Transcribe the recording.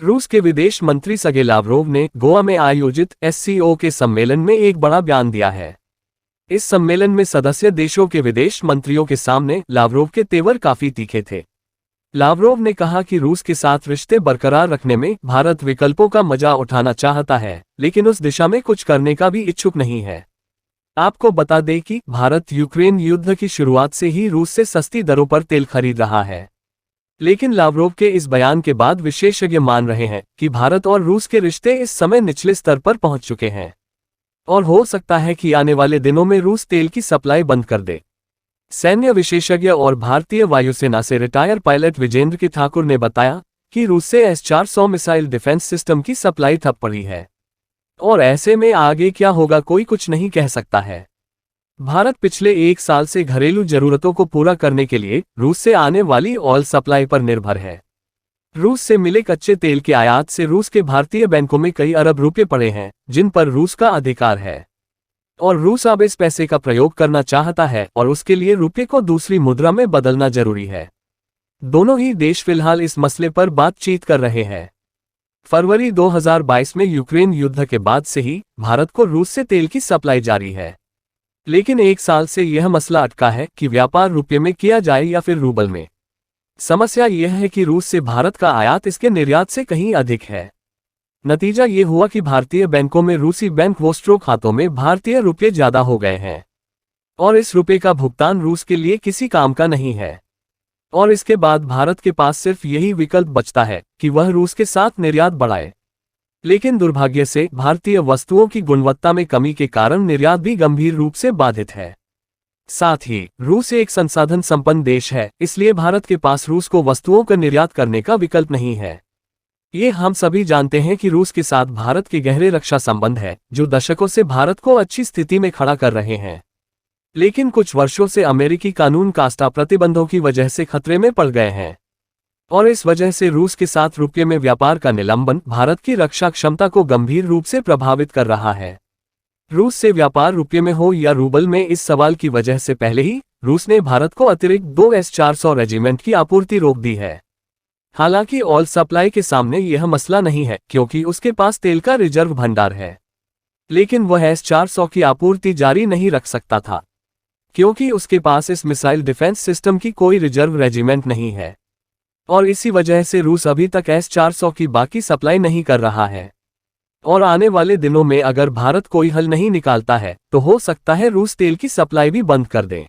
रूस के विदेश मंत्री सर्गेई लावरोव ने गोवा में आयोजित एससीओ के सम्मेलन में एक बड़ा बयान दिया है। इस सम्मेलन में सदस्य देशों के विदेश मंत्रियों के सामने लावरोव के तेवर काफी तीखे थे। लावरोव ने कहा कि रूस के साथ रिश्ते बरकरार रखने में भारत विकल्पों का मजा उठाना चाहता है, लेकिन उस दिशा में कुछ करने का भी इच्छुक नहीं है। आपको बता दें कि भारत यूक्रेन युद्ध की शुरुआत से ही रूस से सस्ती दरों पर तेल खरीद रहा है। लेकिन लावरोव के इस बयान के बाद विशेषज्ञ मान रहे हैं कि भारत और रूस के रिश्ते इस समय निचले स्तर पर पहुंच चुके हैं और हो सकता है कि आने वाले दिनों में रूस तेल की सप्लाई बंद कर दे। सैन्य विशेषज्ञ और भारतीय वायुसेना से रिटायर पायलट विजेंद्र के ठाकुर ने बताया कि रूस से S-400 मिसाइल डिफेंस सिस्टम की सप्लाई ठप पड़ी है और ऐसे में आगे क्या होगा कोई कुछ नहीं कह सकता है। भारत पिछले एक साल से घरेलू जरूरतों को पूरा करने के लिए रूस से आने वाली ऑयल सप्लाई पर निर्भर है। रूस से मिले कच्चे तेल के आयात से रूस के भारतीय बैंकों में कई अरब रुपए पड़े हैं, जिन पर रूस का अधिकार है और रूस अब इस पैसे का प्रयोग करना चाहता है और उसके लिए रुपये को दूसरी मुद्रा में बदलना जरूरी है। दोनों ही देश फिलहाल इस मसले पर बातचीत कर रहे हैं। फरवरी 2022 में यूक्रेन युद्ध के बाद से ही भारत को रूस से तेल की सप्लाई जारी है, लेकिन एक साल से यह मसला अटका है कि व्यापार रुपये में किया जाए या फिर रूबल में। समस्या यह है कि रूस से भारत का आयात इसके निर्यात से कहीं अधिक है। नतीजा ये हुआ कि भारतीय बैंकों में रूसी बैंक वोस्ट्रो खातों में भारतीय रुपये ज्यादा हो गए हैं और इस रुपये का भुगतान रूस के लिए किसी काम का नहीं है और इसके बाद भारत के पास सिर्फ यही विकल्प बचता है कि वह रूस के साथ निर्यात बढ़ाए। लेकिन दुर्भाग्य से भारतीय वस्तुओं की गुणवत्ता में कमी के कारण निर्यात भी गंभीर रूप से बाधित है। साथ ही रूस एक संसाधन संपन्न देश है, इसलिए भारत के पास रूस को वस्तुओं का निर्यात करने का विकल्प नहीं है। ये हम सभी जानते हैं कि रूस के साथ भारत के गहरे रक्षा संबंध है, जो दशकों से भारत को अच्छी स्थिति में खड़ा कर रहे हैं। लेकिन कुछ वर्षों से अमेरिकी कानून कास्टा प्रतिबंधों की वजह से खतरे में पड़ गए हैं और इस वजह से रूस के साथ रुपये में व्यापार का निलंबन भारत की रक्षा क्षमता को गंभीर रूप से प्रभावित कर रहा है। रूस से व्यापार रुपये में हो या रूबल में, इस सवाल की वजह से पहले ही रूस ने भारत को अतिरिक्त 2 S-400 रेजिमेंट की आपूर्ति रोक दी है। हालांकि ऑयल सप्लाई के सामने यह मसला नहीं है क्योंकि उसके पास तेल का रिजर्व भंडार है, लेकिन वह S-400 की आपूर्ति जारी नहीं रख सकता था क्योंकि उसके पास इस मिसाइल डिफेंस सिस्टम की कोई रिजर्व रेजिमेंट नहीं है और इसी वजह से रूस अभी तक S-400 की बाकी सप्लाई नहीं कर रहा है और आने वाले दिनों में अगर भारत कोई हल नहीं निकालता है तो हो सकता है रूस तेल की सप्लाई भी बंद कर दे।